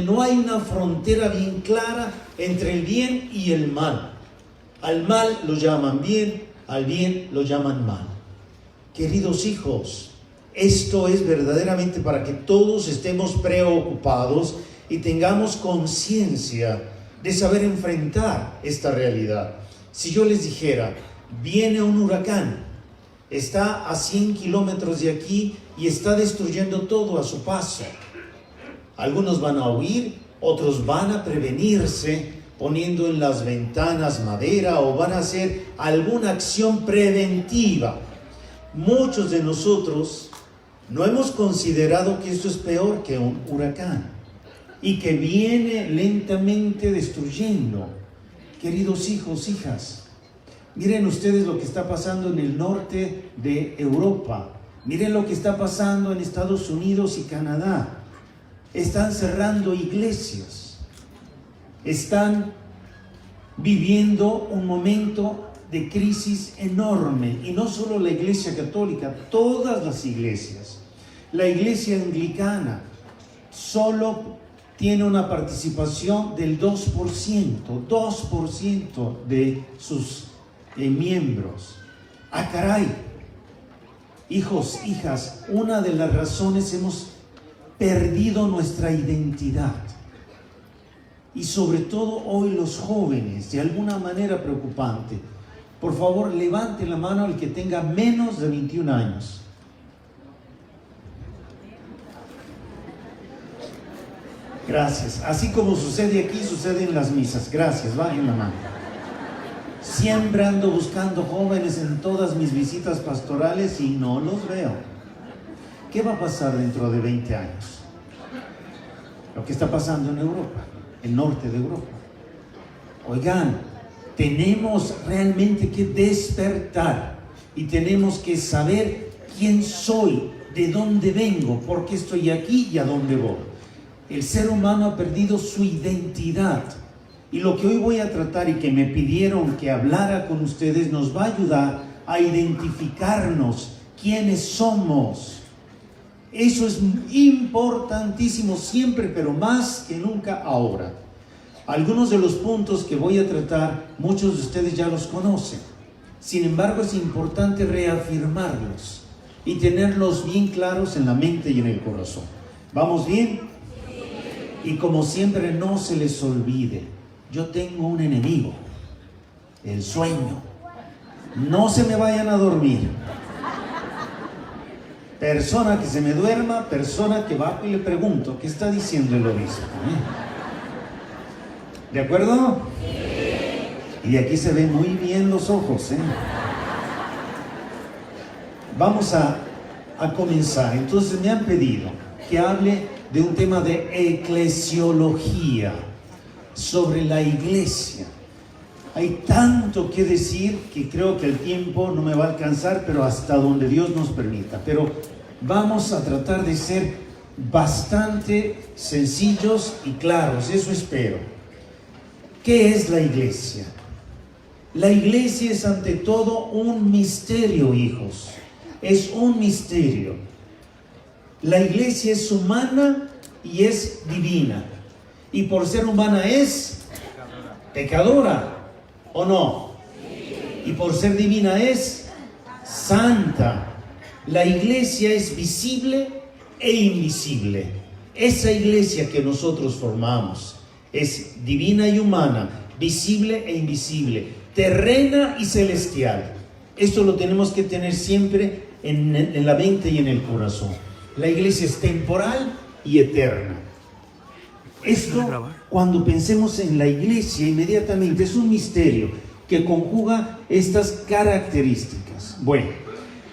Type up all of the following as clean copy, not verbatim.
No hay una frontera bien clara entre el bien y el mal. Al mal lo llaman bien, al bien lo llaman mal. Queridos hijos, esto es verdaderamente para que todos estemos preocupados y tengamos conciencia de saber enfrentar esta realidad. Si yo les dijera, viene un huracán, está a 100 kilómetros de aquí y está destruyendo todo a su paso. Algunos van a huir, otros van a prevenirse poniendo en las ventanas madera o van a hacer alguna acción preventiva. Muchos de nosotros no hemos considerado que esto es peor que un huracán y que viene lentamente destruyendo. Queridos hijos, hijas, miren ustedes lo que está pasando en el norte de Europa. Miren lo que está pasando en Estados Unidos y Canadá. Están cerrando iglesias, están viviendo un momento de crisis enorme, y no solo la iglesia católica, todas las iglesias. La iglesia anglicana solo tiene una participación del 2% de sus miembros. ¡Ah, caray! Hijos, hijas, una de las razones hemos perdido nuestra identidad, y sobre todo hoy los jóvenes, de alguna manera preocupante. Por favor, levante la mano el que tenga menos de 21 años. Gracias. Así como sucede aquí, sucede en las misas. Gracias, bajen la mano. Siempre ando buscando jóvenes en todas mis visitas pastorales y no los veo. ¿Qué va a pasar dentro de 20 años? Lo que está pasando en Europa, el norte de Europa. Oigan, tenemos realmente que despertar y tenemos que saber quién soy, de dónde vengo, por qué estoy aquí y a dónde voy. El ser humano ha perdido su identidad, y lo que hoy voy a tratar y que me pidieron que hablara con ustedes nos va a ayudar a identificarnos quiénes somos. Eso es importantísimo siempre, pero más que nunca ahora. Algunos de los puntos que voy a tratar, muchos de ustedes ya los conocen. Sin embargo, es importante reafirmarlos y tenerlos bien claros en la mente y en el corazón. ¿Vamos bien? Y como siempre, no se les olvide, yo tengo un enemigo, el sueño. No se me vayan a dormir. Persona que se me duerma, persona que va y le pregunto, ¿qué está diciendo el obispo? ¿De acuerdo? Sí. Y aquí se ven muy bien los ojos, ¿eh? Vamos a comenzar. Entonces me han pedido que hable de un tema de eclesiología, sobre la iglesia. Hay tanto que decir que creo que el tiempo no me va a alcanzar, pero hasta donde Dios nos permita. Pero vamos a tratar de ser bastante sencillos y claros, eso espero. ¿Qué es la iglesia? La iglesia es ante todo un misterio, hijos. Es un misterio. La iglesia es humana y es divina. Y por ser humana es pecadora. ¿O no? Y por ser divina es santa. La iglesia es visible e invisible. Esa iglesia que nosotros formamos es divina y humana, visible e invisible, terrena y celestial. Esto lo tenemos que tener siempre en la mente y en el corazón. La iglesia es temporal y eterna. Esto, cuando pensemos en la iglesia, inmediatamente es un misterio que conjuga estas características. Bueno,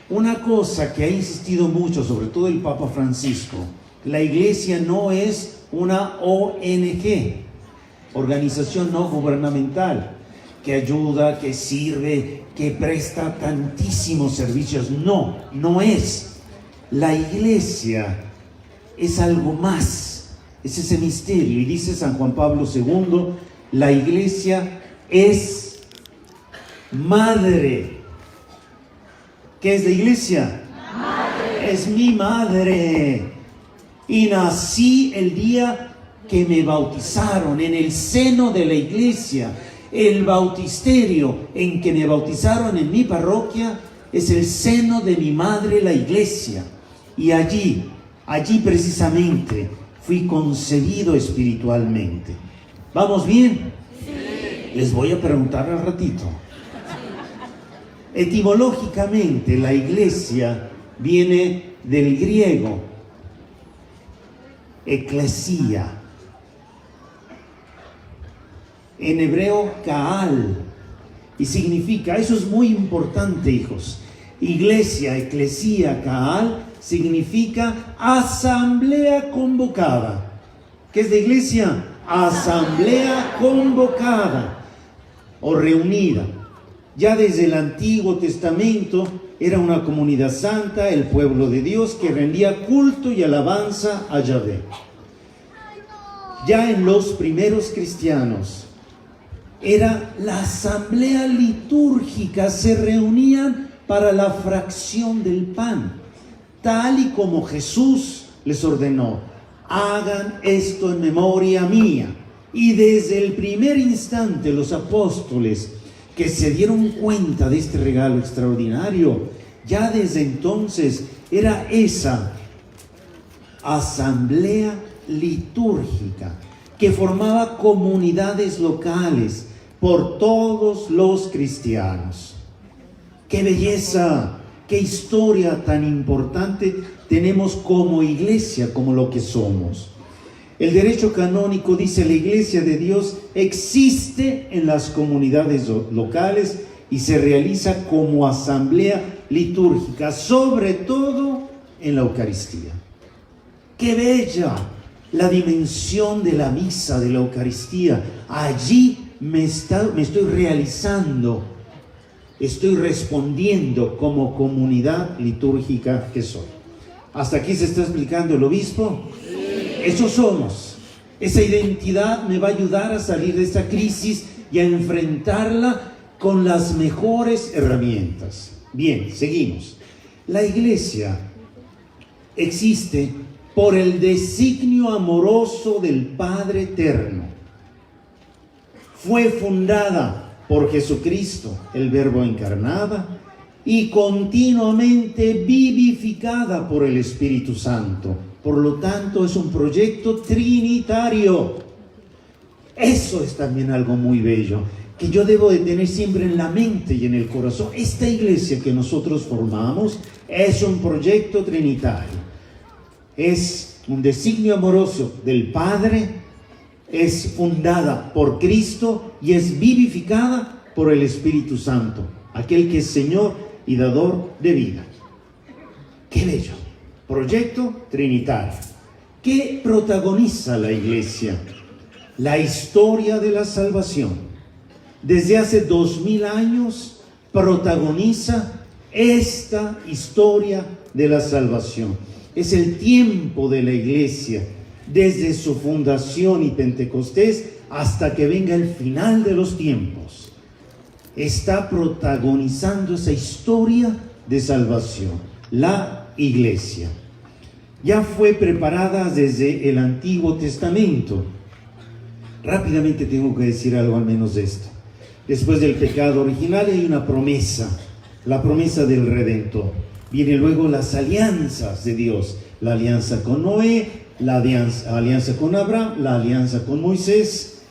una cosa que ha insistido mucho, sobre todo el Papa Francisco, la iglesia no es una ONG, organización no gubernamental, que ayuda, que sirve, que presta tantísimos servicios. No, no es. La iglesia es algo más. Es ese misterio, y dice San Juan Pablo II, la iglesia es madre. ¿Qué es la iglesia? Madre. Es mi madre. Y nací el día que me bautizaron en el seno de la iglesia. El bautisterio en que me bautizaron en mi parroquia es el seno de mi madre, la iglesia. Y allí precisamente fui concebido espiritualmente. ¿Vamos bien? Sí. Les voy a preguntar al ratito. Etimológicamente, la iglesia viene del griego eclesia. En hebreo, Kaal, y significa, eso es muy importante, hijos. Iglesia, eclesía, Kaal, significa asamblea convocada. ¿Qué es la iglesia? Asamblea convocada o reunida. Ya desde el Antiguo Testamento era una comunidad santa, el pueblo de Dios que rendía culto y alabanza a Yahvé. Ya en los primeros cristianos, era la asamblea litúrgica, se reunían para la fracción del pan, tal y como Jesús les ordenó: hagan esto en memoria mía. Y desde el primer instante los apóstoles que se dieron cuenta de este regalo extraordinario, ya desde entonces era esa asamblea litúrgica que formaba comunidades locales por todos los cristianos. ¡Qué belleza! ¡Qué historia tan importante tenemos como iglesia, como lo que somos! El derecho canónico dice: la iglesia de Dios existe en las comunidades locales y se realiza como asamblea litúrgica, sobre todo en la Eucaristía. ¡Qué bella la dimensión de la misa, de la Eucaristía! Allí me estoy realizando, estoy respondiendo como comunidad litúrgica que soy. ¿Hasta aquí se está explicando el obispo? Sí. Eso somos. Esa identidad me va a ayudar a salir de esta crisis y a enfrentarla con las mejores herramientas. Bien, seguimos. La iglesia existe por el designio amoroso del Padre Eterno. Fue fundada por Jesucristo, el Verbo encarnado, y continuamente vivificada por el Espíritu Santo. Por lo tanto, es un proyecto trinitario. Eso es también algo muy bello, que yo debo de tener siempre en la mente y en el corazón. Esta iglesia que nosotros formamos es un proyecto trinitario. Es un designio amoroso del Padre, es fundada por Cristo y es vivificada por el Espíritu Santo, aquel que es Señor y dador de vida. ¡Qué bello! Proyecto trinitario. ¿Qué protagoniza la iglesia? La historia de la salvación. Desde hace 2000 años protagoniza esta historia de la salvación. Es el tiempo de la iglesia, desde su fundación y Pentecostés hasta que venga el final de los tiempos. Está protagonizando esa historia de salvación, la iglesia. Ya fue preparada desde el Antiguo Testamento. Rápidamente tengo que decir algo al menos de esto. Después del pecado original hay una promesa, la promesa del Redentor. Vienen luego las alianzas de Dios, la alianza con Noé, la alianza con Abraham, la alianza con Moisés.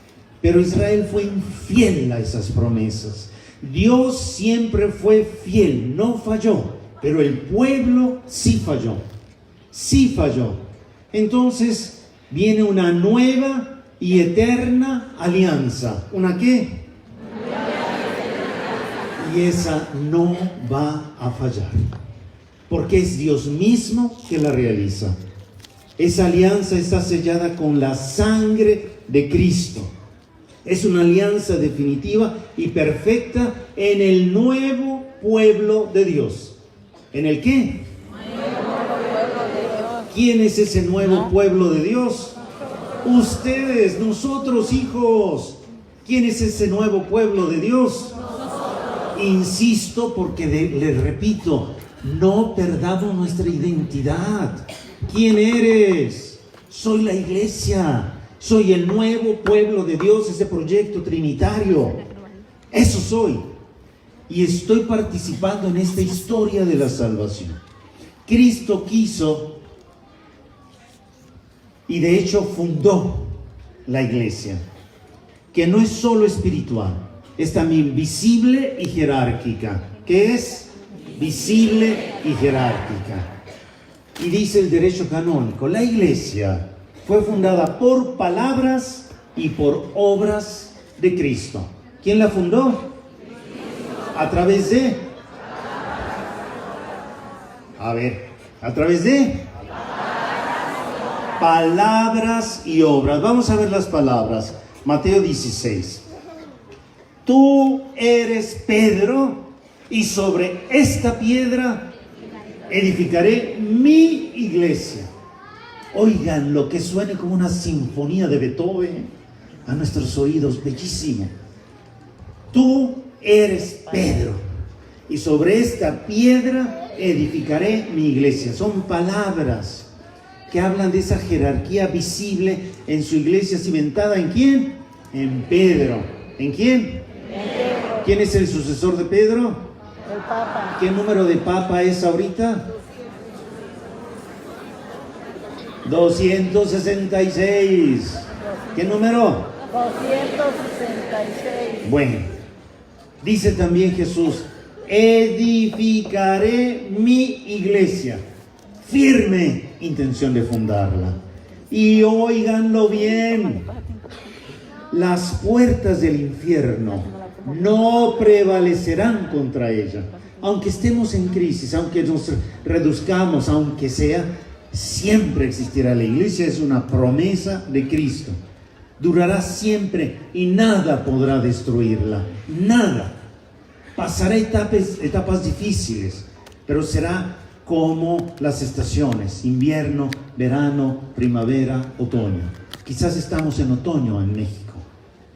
Pero Israel fue infiel a esas promesas. Dios siempre fue fiel, no falló, pero el pueblo sí falló. Sí falló. Entonces viene una nueva y eterna alianza. ¿Una qué? Y esa no va a fallar, porque es Dios mismo que la realiza. Esa alianza está sellada con la sangre de Cristo. Es una alianza definitiva y perfecta en el nuevo pueblo de Dios. ¿En el qué? ¿Quién es ese nuevo pueblo de Dios? Ustedes, nosotros, hijos. ¿Quién es ese nuevo pueblo de Dios? Insisto, porque les repito, no perdamos nuestra identidad. ¿Quién eres? Soy la iglesia. Soy el nuevo pueblo de Dios, ese proyecto trinitario. Eso soy. Y estoy participando en esta historia de la salvación. Cristo quiso y de hecho fundó la iglesia, que no es solo espiritual, es también visible y jerárquica. ¿Qué es? Visible y jerárquica. Y dice el derecho canónico, la iglesia fue fundada por palabras y por obras de Cristo. ¿Quién la fundó? A través de... a través de... palabras y obras. Vamos a ver las palabras. Mateo 16. Tú eres Pedro, y sobre esta piedra edificaré mi iglesia. Oigan lo que suene como una sinfonía de Beethoven a nuestros oídos, bellísimo. Tú eres Pedro, y sobre esta piedra edificaré mi iglesia. Son palabras que hablan de esa jerarquía visible en su iglesia cimentada. ¿En quién? En Pedro. ¿En quién? En Pedro. ¿Quién es el sucesor de Pedro? El Papa. ¿Qué número de Papa es ahorita? 266. ¿Qué número? 266. Bueno, dice también Jesús, edificaré mi iglesia. Firme intención de fundarla. Y óiganlo bien, las puertas del infierno no prevalecerán contra ella. Aunque estemos en crisis, aunque nos reduzcamos, aunque sea, siempre existirá. La iglesia es una promesa de Cristo. Durará siempre y nada podrá destruirla. Nada. Pasará etapas difíciles, pero será como las estaciones: invierno, verano, primavera, otoño. Quizás estamos en otoño en México,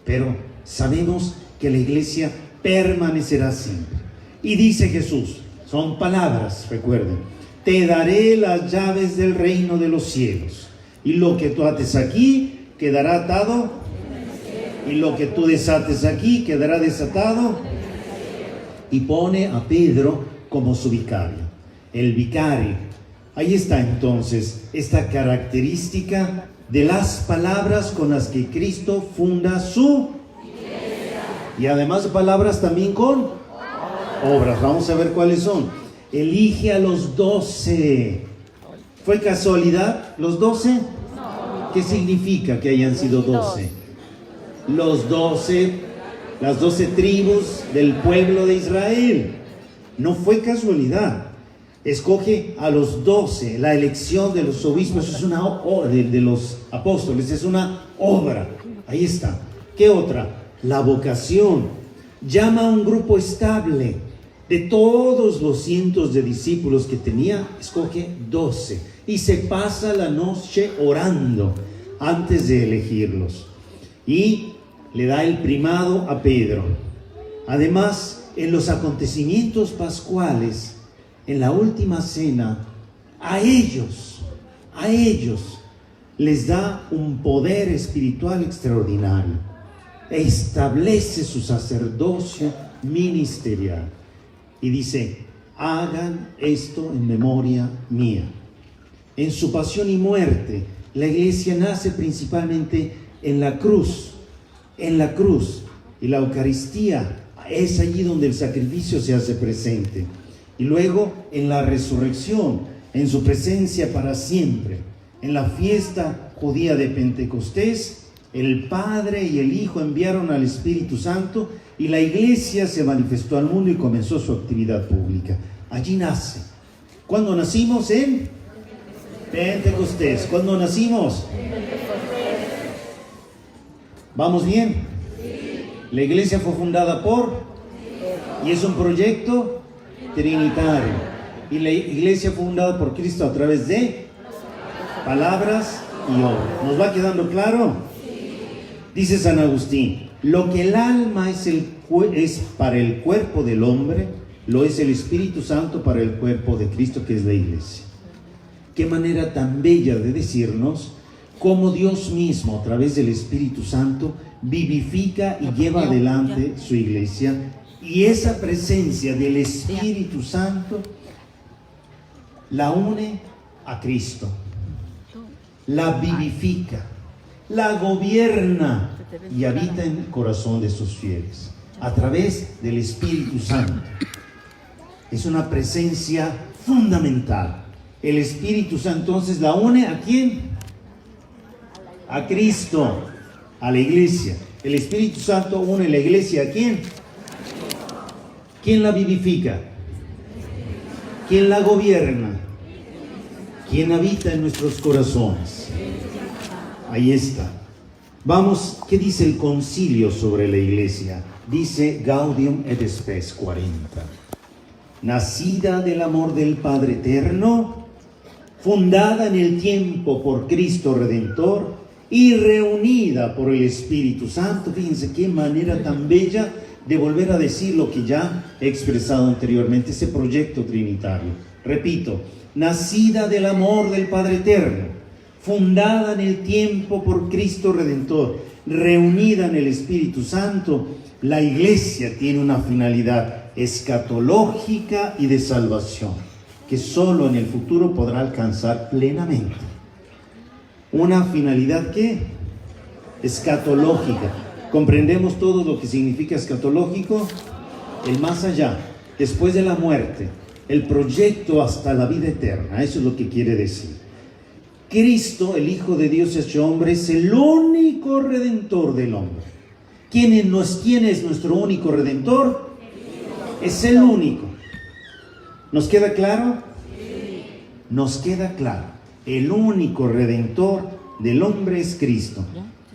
pero sabemos que la iglesia permanecerá siempre. Y dice Jesús, son palabras, recuerden: te daré las llaves del reino de los cielos, y lo que tú ates aquí quedará atado, y lo que tú desates aquí quedará desatado. Y pone a Pedro como su vicario. El vicario. Ahí está entonces esta característica de las palabras con las que Cristo funda su iglesia. Y además de palabras también con obras. Vamos a ver cuáles son. Elige a los 12. ¿Fue casualidad los 12? No. ¿Qué significa que hayan sido 12? Los 12, las 12 tribus del pueblo de Israel. No fue casualidad. Escoge a los 12. La elección de los obispos es una de los apóstoles, es una obra. Ahí está. ¿Qué otra? La vocación. Llama a un grupo estable. De todos los cientos de discípulos que tenía, escoge 12. Y se pasa la noche orando antes de elegirlos. Y le da el primado a Pedro. Además, en los acontecimientos pascuales, en la última cena, a ellos les da un poder espiritual extraordinario. Establece su sacerdocio ministerial. Y dice, hagan esto en memoria mía. En su pasión y muerte, la iglesia nace principalmente en la cruz. En la cruz. Y la Eucaristía es allí donde el sacrificio se hace presente. Y luego en la resurrección, en su presencia para siempre. En la fiesta judía de Pentecostés, el Padre y el Hijo enviaron al Espíritu Santo y la iglesia se manifestó al mundo y comenzó su actividad pública. Allí nace. ¿Cuándo nacimos? En Pentecostés. ¿Cuándo nacimos? ¿Vamos bien? La iglesia fue fundada por, y es un proyecto trinitario. Y la iglesia fue fundada por Cristo a través de palabras y obras. ¿Nos va quedando claro? Dice San Agustín, lo que el alma es para el cuerpo del hombre, lo es el Espíritu Santo para el cuerpo de Cristo, que es la iglesia. Qué manera tan bella de decirnos cómo Dios mismo, a través del Espíritu Santo, vivifica y lleva adelante su iglesia. Y esa presencia del Espíritu Santo la une a Cristo, la vivifica, la gobierna y habita en el corazón de sus fieles a través del Espíritu Santo. Es una presencia fundamental. El Espíritu Santo entonces la une ¿a quién? A Cristo, a la iglesia. El Espíritu Santo une la iglesia ¿a quién? ¿Quién la vivifica? ¿Quién la gobierna? ¿Quién habita en nuestros corazones? Ahí está. Vamos, ¿qué dice el concilio sobre la iglesia? Dice Gaudium et Spes 40. Nacida del amor del Padre eterno, fundada en el tiempo por Cristo Redentor y reunida por el Espíritu Santo. Fíjense qué manera tan bella de volver a decir lo que ya he expresado anteriormente, ese proyecto trinitario. Repito, nacida del amor del Padre eterno, fundada en el tiempo por Cristo Redentor, reunida en el Espíritu Santo, la iglesia tiene una finalidad escatológica y de salvación, que solo en el futuro podrá alcanzar plenamente. Una finalidad ¿qué? Escatológica. ¿Comprendemos todo lo que significa escatológico? El más allá, después de la muerte, el proyecto hasta la vida eterna. Eso es lo que quiere decir. Cristo, el Hijo de Dios hecho hombre, es el único redentor del hombre. ¿Quién es nuestro único redentor? Es el único. ¿Nos queda claro? Nos queda claro. El único redentor del hombre es Cristo.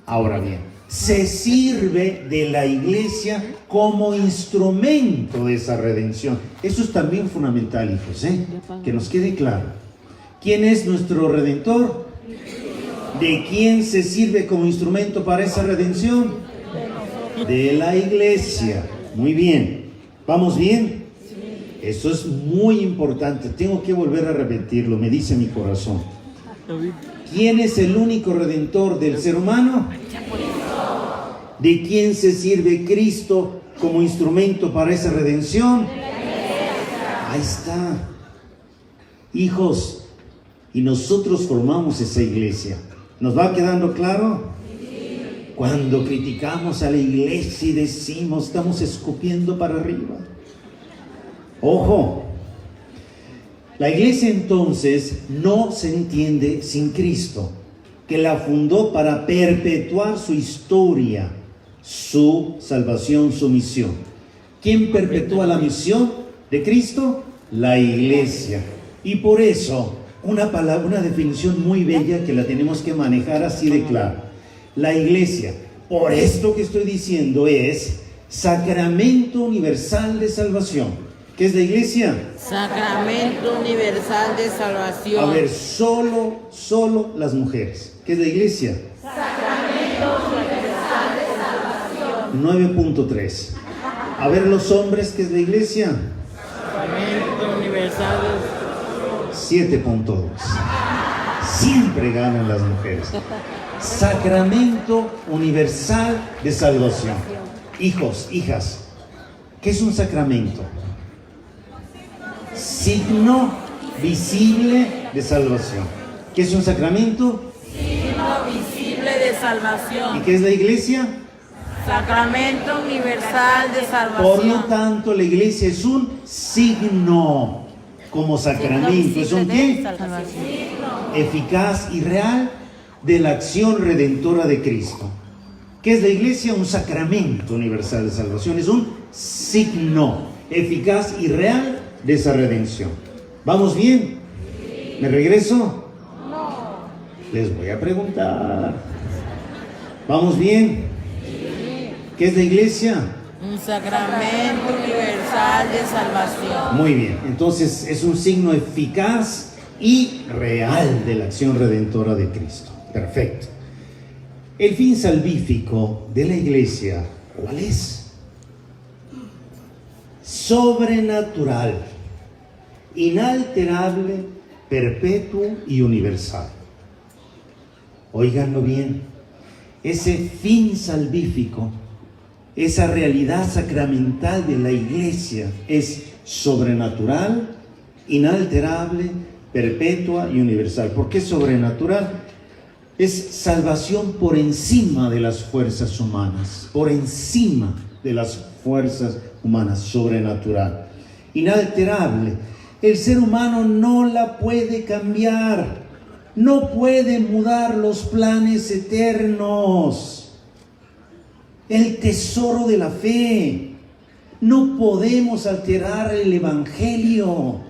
Ahora bien, se sirve de la iglesia como instrumento de esa redención. Eso es también fundamental, hijos, que nos quede claro. ¿Quién es nuestro redentor? ¿De quién se sirve como instrumento para esa redención? De la iglesia. Muy bien. ¿Vamos bien? Eso es muy importante. Tengo que volver a repetirlo, me dice mi corazón. ¿Quién es el único redentor del ser humano? ¿De quién se sirve Cristo como instrumento para esa redención? Ahí está. Hijos, y nosotros formamos esa iglesia. ¿Nos va quedando claro? Cuando criticamos a la iglesia y decimos, estamos escupiendo para arriba. Ojo, la iglesia entonces no se entiende sin Cristo, que la fundó para perpetuar su historia, su salvación, su misión. ¿Quién perpetúa la misión de Cristo? La iglesia. Y por eso, una definición muy bella que la tenemos que manejar así de claro. La iglesia, por esto que estoy diciendo, es sacramento universal de salvación. ¿Qué es la iglesia? Sacramento universal de salvación. A ver, solo las mujeres. ¿Qué es la iglesia? Sacramento universal de salvación. 9.3. A ver, los hombres, ¿qué es la iglesia? Sacramento universal de 7.2. Siempre ganan las mujeres. Sacramento universal de salvación. Hijos, hijas, ¿qué es un sacramento? Signo visible de salvación. ¿Qué es un sacramento? signo visible de salvación. ¿Y qué es la iglesia? Sacramento universal de salvación. Por lo tanto, la iglesia es un signo como sacramento. ¿Es un qué? Eficaz y real de la acción redentora de Cristo. ¿Qué es la iglesia? Un sacramento universal de salvación. Es un signo eficaz y real de esa redención. ¿Vamos bien? ¿Me regreso? No. Les voy a preguntar. ¿Vamos bien? ¿Qué es la iglesia? Un sacramento universal de salvación. Muy bien, entonces es un signo eficaz y real de la acción redentora de Cristo. Perfecto. El fin salvífico de la iglesia, ¿cuál es? Sobrenatural, inalterable, perpetuo y universal. Óiganlo bien, ese fin salvífico, esa realidad sacramental de la iglesia es sobrenatural, inalterable, perpetua y universal. ¿Por qué sobrenatural? Es salvación por encima de las fuerzas humanas, por encima de las fuerzas humanas, sobrenatural. Inalterable, el ser humano no la puede cambiar, no puede mudar los planes eternos, el tesoro de la fe. No podemos alterar el evangelio,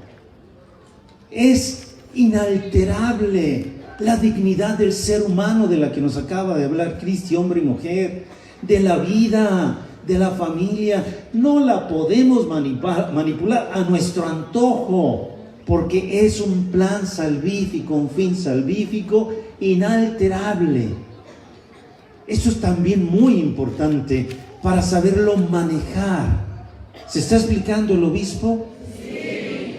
es inalterable. La dignidad del ser humano de la que nos acaba de hablar Cristi, hombre y mujer, de la vida, de la familia, no la podemos manipular a nuestro antojo, porque es un plan salvífico, un fin salvífico inalterable. Eso es también muy importante para saberlo manejar. ¿Se está explicando el obispo? Sí.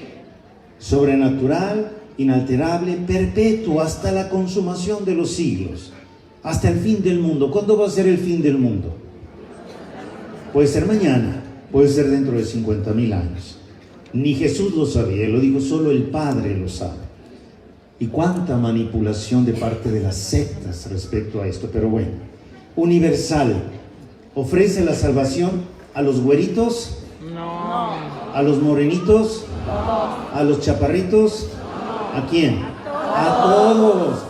Sobrenatural, inalterable, perpetuo, hasta la consumación de los siglos, hasta el fin del mundo. ¿Cuándo va a ser el fin del mundo? Puede ser mañana, puede ser dentro de 50,000 años. Ni Jesús lo sabía, lo dijo, solo el Padre lo sabe. Y cuánta manipulación de parte de las sectas respecto a esto, pero bueno. Universal, ofrece la salvación a los güeritos, No. a los morenitos, a los chaparritos, ¿a quién? A todos.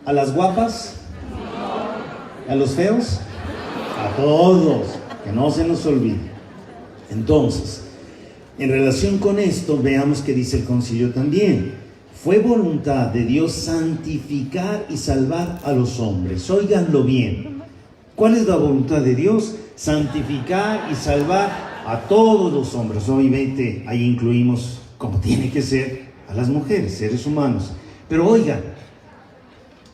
¿A las guapas? ¿A los feos? A todos, que no se nos olvide. Entonces, en relación con esto, veamos que dice el concilio también. Fue voluntad de Dios santificar y salvar a los hombres. Óiganlo bien. ¿Cuál es la voluntad de Dios? Santificar y salvar a todos los hombres. Obviamente, ahí incluimos, como tiene que ser, a las mujeres, seres humanos. Pero oigan,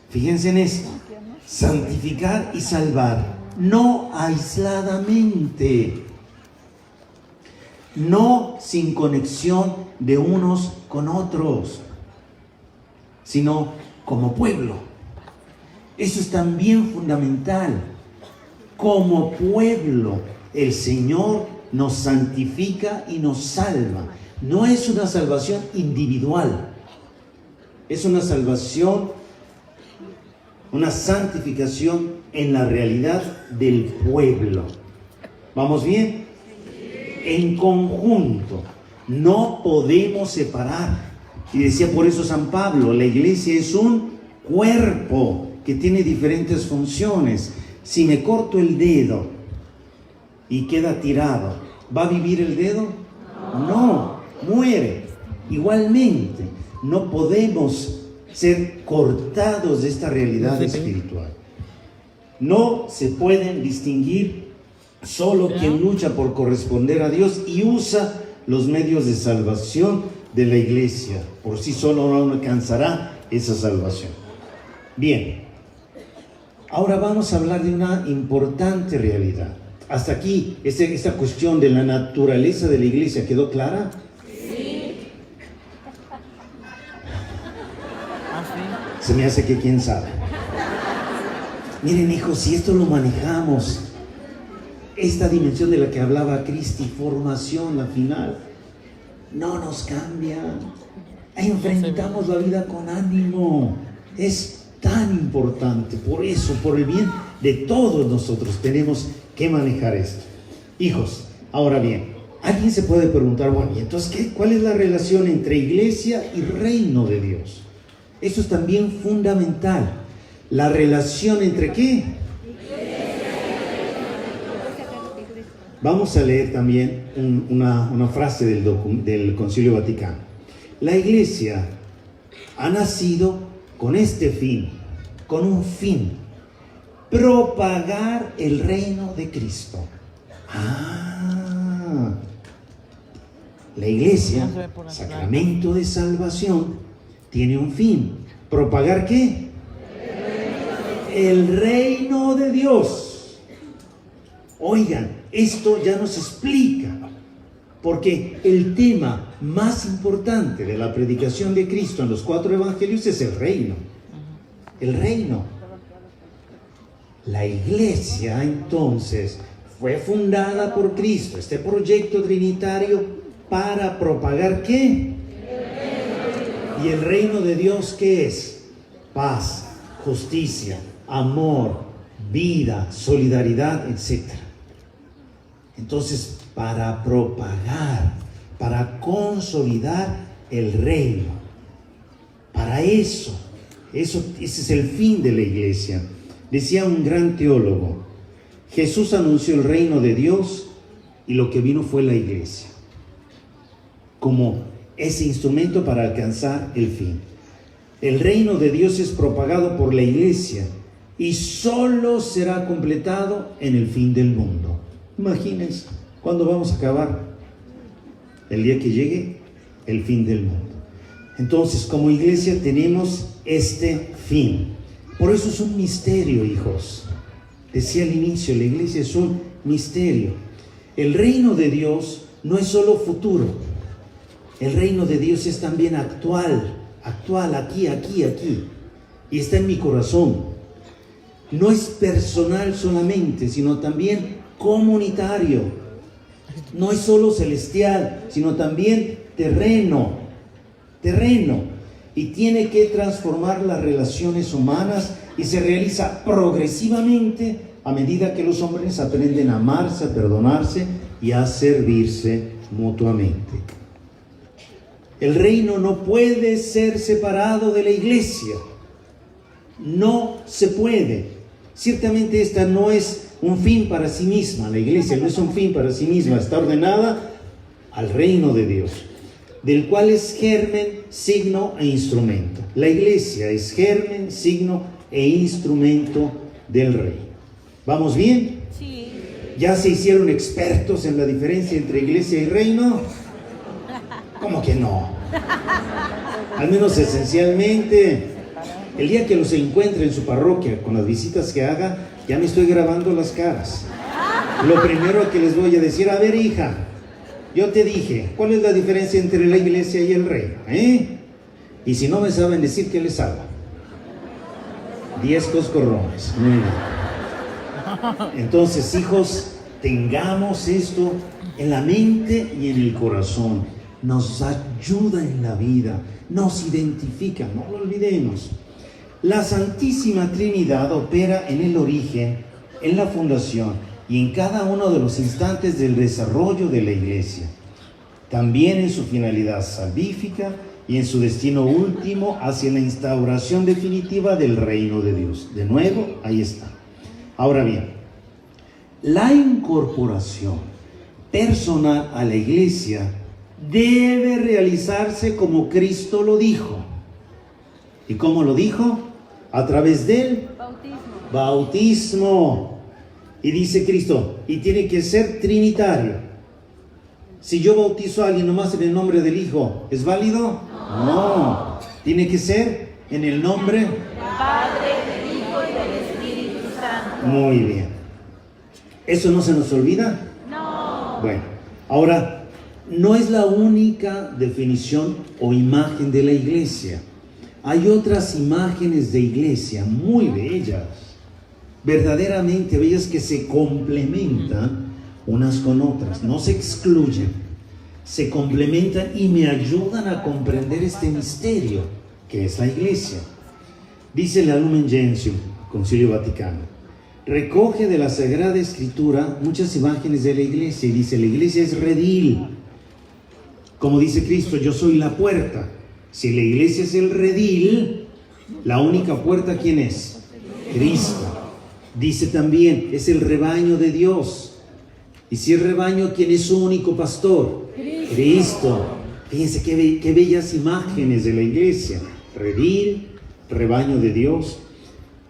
fíjense en esto. Santificar y salvar, no aisladamente, no sin conexión de unos con otros, sino como pueblo. Eso es también fundamental. Como pueblo, el Señor nos santifica y nos salva. No es una salvación individual, es una salvación, una santificación en la realidad del pueblo. ¿Vamos bien? En conjunto, no podemos separar. Y decía por eso San Pablo, la iglesia es un cuerpo que tiene diferentes funciones. Si me corto el dedo y queda tirado, ¿va a vivir el dedo? No, muere. Igualmente, no podemos ser cortados de esta realidad espiritual. No se pueden distinguir solo quien lucha por corresponder a Dios y usa los medios de salvación de la iglesia. Por sí solo no alcanzará esa salvación. Bien, ahora vamos a hablar de una importante realidad. Hasta aquí, esta cuestión de la naturaleza de la iglesia, ¿quedó clara? Sí. Se me hace que quién sabe. Miren, hijos, si esto lo manejamos, esta dimensión de la que hablaba Cristi, formación, la final, no nos cambia. Enfrentamos la vida con ánimo. Es tan importante. Por eso, por el bien de todos nosotros, tenemos que manejar esto. Hijos, ahora bien, alguien se puede preguntar, bueno, ¿y entonces cuál es la relación entre iglesia y reino de Dios? Eso es también fundamental. ¿La relación entre qué? Vamos a leer también una frase del Concilio Vaticano. La iglesia ha nacido con este fin, con un fin: propagar el reino de Cristo. La iglesia, sacramento de salvación, tiene un fin. ¿Propagar qué? El reino de Dios. Oigan, esto ya nos explica, porque el tema más importante de la predicación de Cristo en los 4 evangelios es el reino. el reino. La iglesia entonces fue fundada por Cristo, este proyecto trinitario, para propagar ¿qué? ¿Y el reino de Dios qué es? Paz, justicia, amor, vida, solidaridad, etc. Entonces, para propagar, para consolidar el reino, para ese es el fin de la iglesia. Decía un gran teólogo, Jesús anunció el reino de Dios y lo que vino fue la iglesia, como ese instrumento para alcanzar el fin. El reino de Dios es propagado por la iglesia y solo será completado en el fin del mundo. Imagínense, ¿cuándo vamos a acabar? El día que llegue el fin del mundo. Entonces, como iglesia tenemos este fin. Por eso es un misterio, hijos. Decía al inicio, la iglesia es un misterio. El reino de Dios no es solo futuro. El reino de Dios es también actual, aquí. Y está en mi corazón. No es personal solamente, sino también comunitario. No es solo celestial, sino también terreno. Y tiene que transformar las relaciones humanas y se realiza progresivamente a medida que los hombres aprenden a amarse, a perdonarse y a servirse mutuamente. El reino no puede ser separado de la iglesia. No se puede. Ciertamente esta no es un fin para sí misma. La iglesia no es un fin para sí misma. Está ordenada al reino de Dios, del cual es germen, signo e instrumento. La iglesia es germen, signo e instrumento del rey. ¿Vamos bien? Sí. ¿Ya se hicieron expertos en la diferencia entre iglesia y reino? ¿Cómo que no? Al menos esencialmente. El día que los encuentre en su parroquia con las visitas que haga, ya me estoy grabando las caras. Lo primero que les voy a decir, a ver, hija, yo te dije, ¿cuál es la diferencia entre la iglesia y el reino? Y si no me saben decir, ¿qué les hago? 10 coscorrones. Muy bien. Entonces, hijos, tengamos esto en la mente y en el corazón. Nos ayuda en la vida, nos identifica, no lo olvidemos. La Santísima Trinidad opera en el origen, en la fundación y en cada uno de los instantes del desarrollo de la iglesia. También en su finalidad salvífica y en su destino último hacia la instauración definitiva del reino de Dios. De nuevo, ahí está. Ahora bien, la incorporación personal a la iglesia debe realizarse como Cristo lo dijo. ¿Y cómo lo dijo? A través del bautismo. Y dice Cristo, y tiene que ser trinitario. Si yo bautizo a alguien nomás en el nombre del Hijo, ¿es válido? No. Tiene que ser en el nombre del Padre, del Hijo y del Espíritu Santo. Muy bien. ¿Eso no se nos olvida? No. Bueno, ahora, no es la única definición o imagen de la iglesia. Hay otras imágenes de iglesia muy bellas, verdaderamente bellas, que se complementan unas con otras, no se excluyen, se complementan y me ayudan a comprender este misterio que es la iglesia. Dice el Lumen Gentium, Concilio Vaticano, recoge de la Sagrada Escritura muchas imágenes de la iglesia y dice, la iglesia es redil. Como dice Cristo, yo soy la puerta. Si la iglesia es el redil, la única puerta, ¿quién es? Cristo. Dice también, es el rebaño de Dios. Y si es rebaño, ¿quién es su único pastor? Cristo. Fíjense qué bellas imágenes de la iglesia. Redil, rebaño de Dios,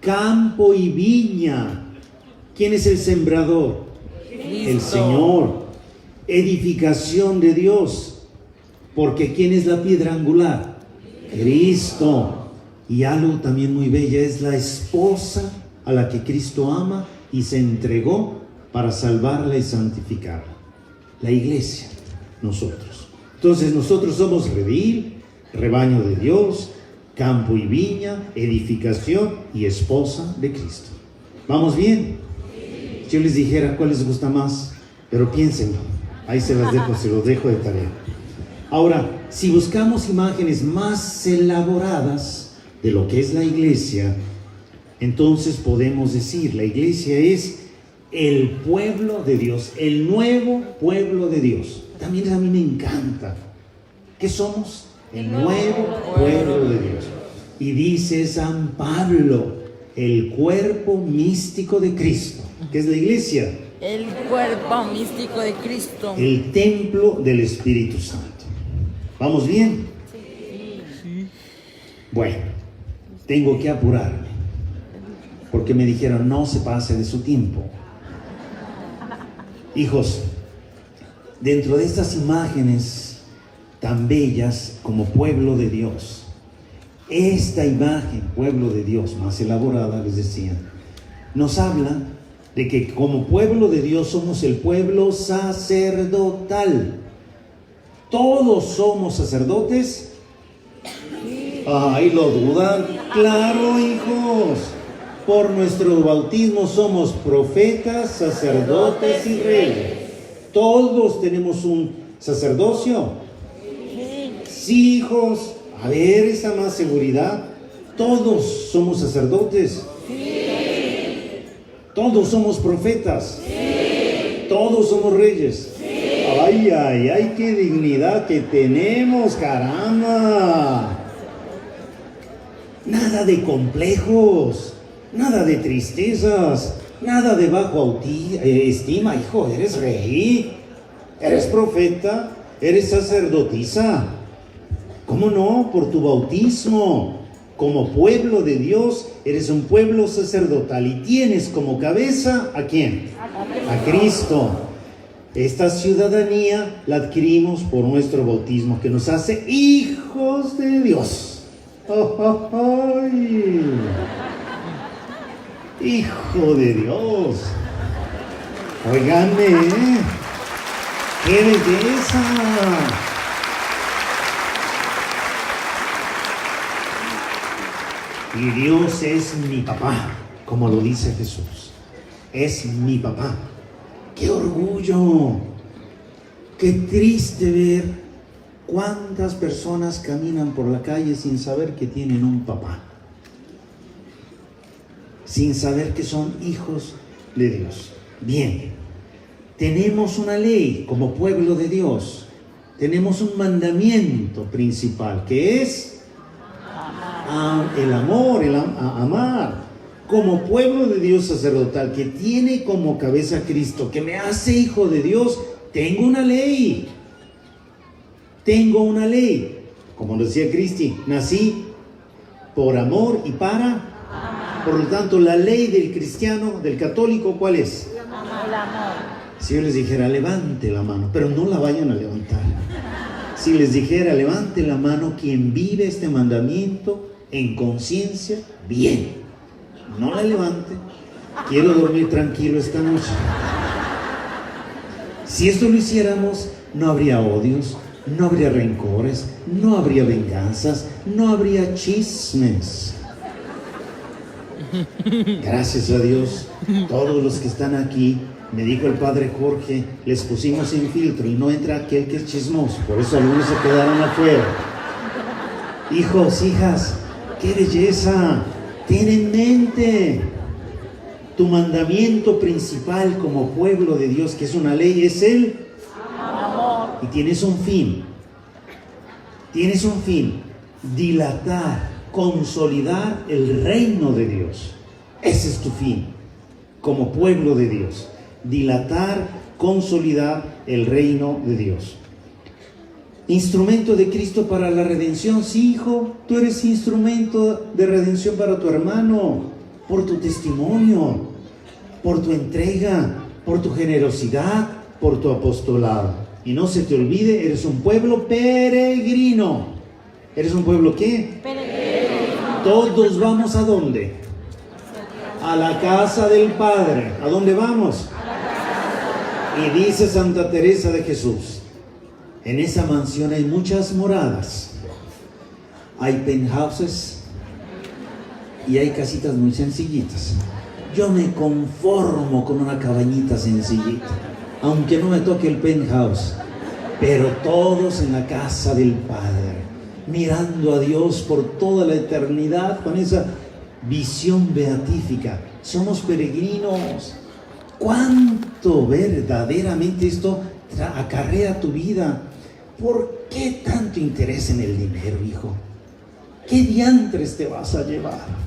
campo y viña. ¿Quién es el sembrador? Cristo. El Señor. Edificación de Dios. Porque ¿quién es la piedra angular? Cristo. Y algo también muy bella, es la esposa a la que Cristo ama y se entregó para salvarla y santificarla. La iglesia, nosotros. Entonces nosotros somos redil, rebaño de Dios, campo y viña, edificación y esposa de Cristo. ¿Vamos bien? Yo les dijera cuál les gusta más, pero piénsenlo. Ahí se los dejo de tarea. Ahora, si buscamos imágenes más elaboradas de lo que es la iglesia, entonces podemos decir, la iglesia es el pueblo de Dios, el nuevo pueblo de Dios. También a mí me encanta. ¿Qué somos? El nuevo pueblo de Dios. Y dice San Pablo, el cuerpo místico de Cristo. ¿Qué es la iglesia? El cuerpo místico de Cristo. El templo del Espíritu Santo. ¿Vamos bien? Sí. Bueno, tengo que apurarme, porque me dijeron no se pase de su tiempo. Hijos, dentro de estas imágenes tan bellas como pueblo de Dios, esta imagen, pueblo de Dios, más elaborada, les decía, nos habla de que como pueblo de Dios somos el pueblo sacerdotal. ¿Todos somos sacerdotes? Ay, ¿lo dudan? Claro, hijos. Por nuestro bautismo somos profetas, sacerdotes y reyes. ¿Todos tenemos un sacerdocio? Sí, hijos. A ver, esa más seguridad. ¿Todos somos sacerdotes? ¿Todos somos profetas? ¿Todos somos reyes? Ay, ay, ay, qué dignidad que tenemos, caramba. Nada de complejos, nada de tristezas, nada de bajo estima. Hijo, eres rey, eres profeta, eres sacerdotisa. ¿Cómo no? Por tu bautismo. Como pueblo de Dios, eres un pueblo sacerdotal y tienes como cabeza ¿a quién? A Cristo. Esta ciudadanía la adquirimos por nuestro bautismo, que nos hace hijos de Dios. ¡Oh, ay! ¡Hijo de Dios! Óiganme, ¡qué belleza! Y Dios es mi papá, como lo dice Jesús. Es mi papá. ¡Qué orgullo! ¡Qué triste ver cuántas personas caminan por la calle sin saber que tienen un papá! Sin saber que son hijos de Dios. Bien, tenemos una ley como pueblo de Dios. Tenemos un mandamiento principal que es el amor, amar. Como pueblo de Dios sacerdotal que tiene como cabeza a Cristo, que me hace hijo de Dios, tengo una ley. Tengo una ley. Como decía Cristi, nací por amor y para amar. Por lo tanto, la ley del cristiano, del católico, ¿cuál es? El amor. Si yo les dijera, levante la mano, pero no la vayan a levantar. Si les dijera, levante la mano quien vive este mandamiento en conciencia, bien. No la levante. Quiero dormir tranquilo esta noche. Si esto lo hiciéramos, no habría odios, no habría rencores, no habría venganzas, no habría chismes. Gracias a Dios, todos los que están aquí, me dijo el padre Jorge, les pusimos en filtro y no entra aquel que es chismoso. Por eso algunos se quedaron afuera. Hijos, hijas, ¡qué belleza! Ten en mente, tu mandamiento principal como pueblo de Dios, que es una ley, es el amor. Y tienes un fin. Tienes un fin. Dilatar, consolidar el reino de Dios. Ese es tu fin, como pueblo de Dios. Dilatar, consolidar el reino de Dios. Instrumento de Cristo para la redención. Sí, hijo, tú eres instrumento de redención para tu hermano, por tu testimonio, por tu entrega, por tu generosidad, por tu apostolado. Y no se te olvide, eres un pueblo peregrino. ¿Eres un pueblo qué? Peregrino. Todos vamos ¿a dónde? A la casa del Padre. ¿A dónde vamos? A la casa. Y dice Santa Teresa de Jesús, en esa mansión hay muchas moradas. hay penthouses y hay casitas muy sencillitas. Yo me conformo con una cabañita sencillita, aunque no me toque el penthouse, pero todos en la casa del Padre, mirando a Dios por toda la eternidad con esa visión beatífica. Somos peregrinos. ¿Cuánto verdaderamente esto acarrea tu vida? ¿Por qué tanto interés en el dinero, hijo? ¿Qué diantres te vas a llevar?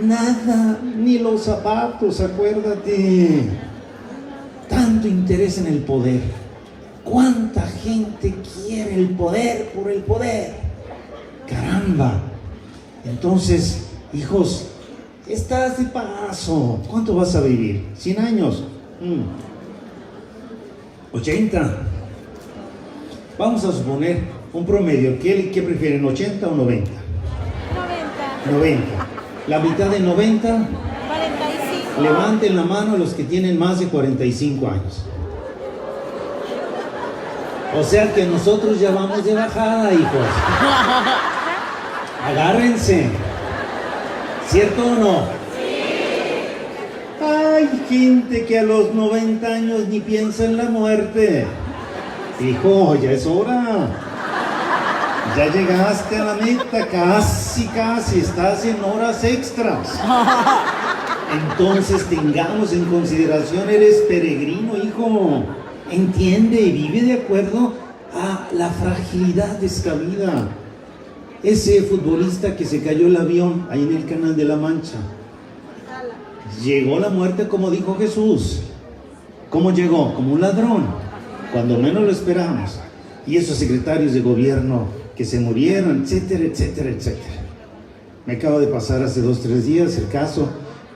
Nada, ni los zapatos, acuérdate. Tanto interés en el poder. ¿Cuánta gente quiere el poder por el poder? Caramba. Entonces, hijos, estás de paso. ¿Cuánto vas a vivir? ¿100 años? 80. Vamos a suponer un promedio. ¿Qué prefieren, 80 o 90? 90. La mitad de 90, 45. levanten la mano los que tienen más de 45 años. O sea que nosotros ya vamos de bajada, hijos. Agárrense. ¿Cierto o no? Sí. Hay gente que a los 90 años ni piensa en la muerte. Hijo, ya es hora. Ya llegaste a la meta, casi, estás en horas extras. Entonces tengamos en consideración, eres peregrino, hijo. Entiende y vive de acuerdo a la fragilidad de esta vida. Ese futbolista que se cayó el avión ahí en el Canal de la Mancha, llegó la muerte como dijo Jesús. ¿Cómo llegó? Como un ladrón, cuando menos lo esperamos. Y esos secretarios de gobierno que se murieron, etcétera, etcétera, etcétera. Me acaba de pasar hace 2 o 3 días el caso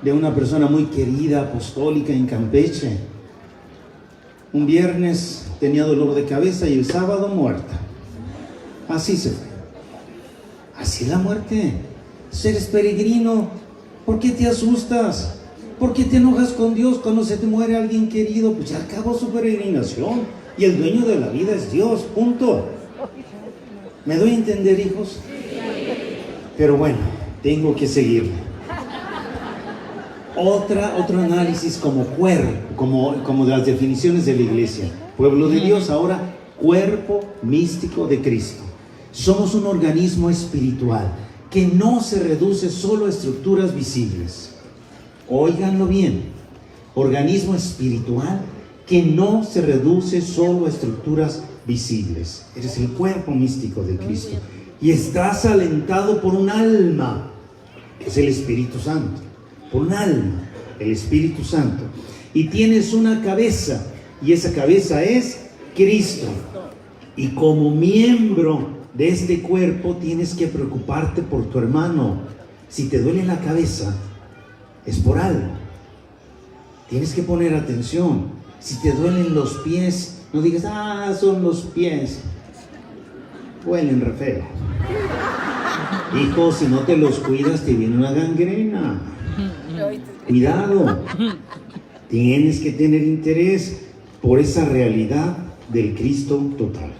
de una persona muy querida, apostólica en Campeche. Un viernes tenía dolor de cabeza y el sábado muerta. Así se fue. Así es la muerte. Si eres peregrino, ¿por qué te asustas? ¿Por qué te enojas con Dios cuando se te muere alguien querido? Pues ya acabó su peregrinación y el dueño de la vida es Dios, punto. ¿Me doy a entender, hijos? Pero bueno, tengo que seguir. Otro análisis como cuerpo, como de las definiciones de la iglesia. Pueblo de Dios, ahora cuerpo místico de Cristo. Somos un organismo espiritual que no se reduce solo a estructuras visibles. Óiganlo bien, organismo espiritual que no se reduce solo a estructuras visibles. Eres el cuerpo místico de Cristo y estás alentado por un alma, que es el Espíritu Santo. Por un alma, el Espíritu Santo. Y tienes una cabeza, y esa cabeza es Cristo. Y como miembro de este cuerpo tienes que preocuparte por tu hermano. Si te duele la cabeza, es por algo. Tienes que poner atención. Si te duelen los pies, no digas, son los pies. Huelen re feo. Hijo, si no te los cuidas, te viene una gangrena. Cuidado. Tienes que tener interés por esa realidad del Cristo total.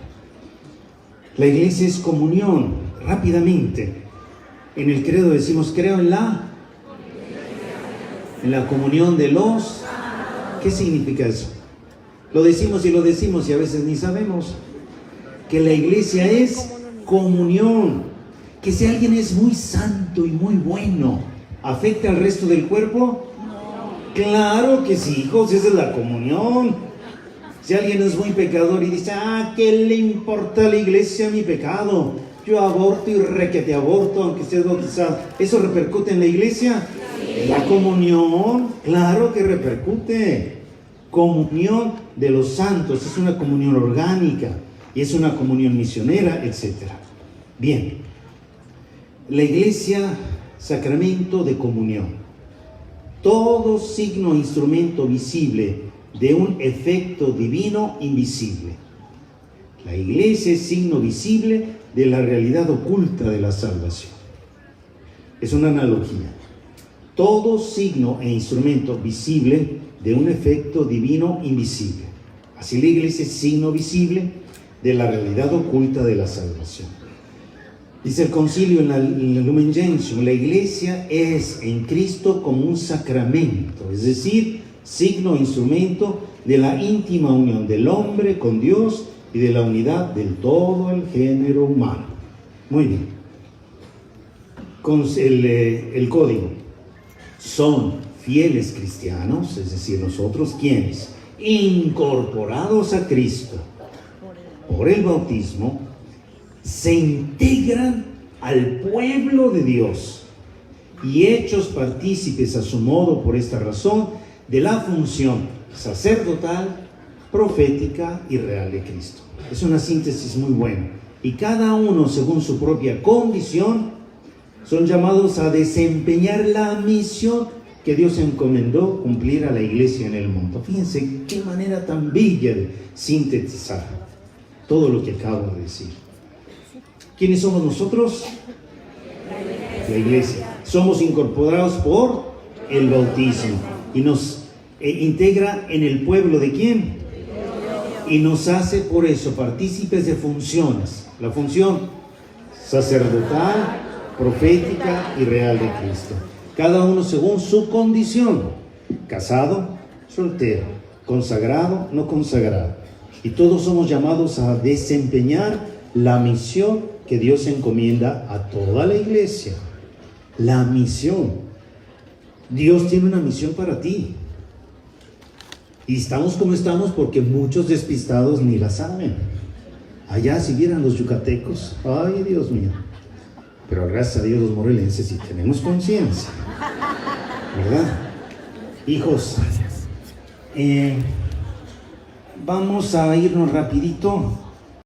La iglesia es comunión. Rápidamente, en el credo decimos, creo en la comunión de los... ¿Qué significa eso? Lo decimos y a veces ni sabemos. Que la iglesia es comunión. Que si alguien es muy santo y muy bueno, ¿afecta al resto del cuerpo? No. Claro que sí, hijos, esa es la comunión. Si alguien es muy pecador y dice, ¿qué le importa a la iglesia mi pecado? Yo aborto y requete aborto, aunque esté bautizado. ¿Eso repercute en la iglesia? Sí. La comunión, claro que repercute. Comunión de los santos, es una comunión orgánica y es una comunión misionera, etc. Bien, la iglesia, sacramento de comunión. Todo signo o instrumento visible de un efecto divino invisible. La iglesia es signo visible de la realidad oculta de la salvación. Es una analogía. Todo signo e instrumento visible de un efecto divino invisible. Así la iglesia es signo visible de la realidad oculta de la salvación. Dice el concilio en la Lumen Gentium, la iglesia es en Cristo como un sacramento, es decir, signo e instrumento de la íntima unión del hombre con Dios y de la unidad del todo el género humano. Muy bien. Con el código. Son fieles cristianos, es decir, nosotros, ¿quiénes? Incorporados a Cristo por el bautismo, se integran al pueblo de Dios y hechos partícipes a su modo por esta razón de la función sacerdotal, profética y real de Cristo. Es una síntesis muy buena. Y cada uno, según su propia condición, son llamados a desempeñar la misión que Dios encomendó cumplir a la iglesia en el mundo. Fíjense qué manera tan bella de sintetizar todo lo que acabo de decir. ¿Quiénes somos nosotros? La iglesia. Somos incorporados por el bautismo y nos integra en el pueblo ¿de quién? Y nos hace por eso partícipes de funciones. La función sacerdotal, profética y real de Cristo. Cada uno según su condición. Casado, soltero, consagrado, no consagrado. Y todos somos llamados a desempeñar la misión que Dios encomienda a toda la iglesia. La misión. Dios tiene una misión para ti. Y estamos como estamos porque muchos despistados ni la saben. Allá si vieran los yucatecos, ay Dios mío. Pero gracias a Dios los morelenses sí tenemos conciencia, ¿verdad? Hijos, vamos a irnos rapidito